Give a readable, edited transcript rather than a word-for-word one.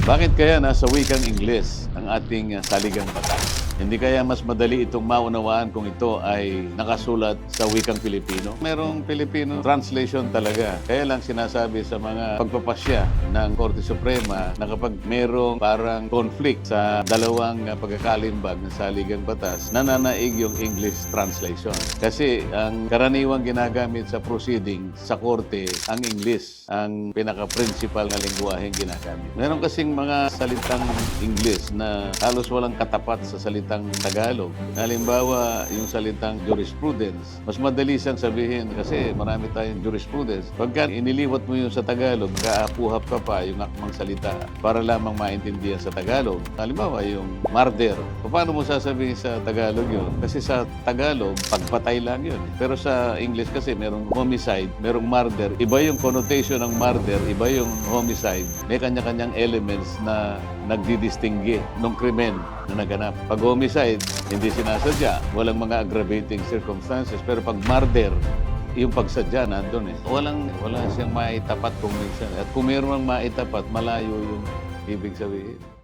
Bakit kaya nasa wikang Ingles ang ating saligang batas? Hindi kaya mas madali itong maunawaan kung ito ay nakasulat sa wikang Pilipino? Merong Filipino translation talaga. Kaya lang sinasabi sa mga pagpapasya ng Korte Suprema na kapag merong parang conflict sa dalawang pagkakalimbag ng saligang batas, nananaig yung English translation. Kasi ang karaniwang ginagamit sa proceeding sa Korte, ang English, ang pinaka-principal na lingwaheng ginagamit. Meron kasing mga salitang English na halos walang katapat sa salitang Tagalog. Halimbawa, yung salitang jurisprudence. Mas madali siyang sabihin kasi marami tayong jurisprudence. Pagka iniliwat mo yun sa Tagalog, kaapuhap ka pa yung akmang salita para lamang maintindihan sa Tagalog. Halimbawa, yung murder. Paano mo sasabihin sa Tagalog yun? Kasi sa Tagalog, pagpatay lang yun. Pero sa English kasi merong homicide, merong murder. Iba yung connotation ng murder, iba yung homicide. May kanya-kanyang elements na nagdidistingge ng krimen na naganap. Pag homicide, hindi sinasadya. Walang mga aggravating circumstances. Pero pag murder, yung pagsadya nandun eh. Wala siyang maitapat kung minsan. At kung mayroon maitapat, malayo yung ibig sabihin.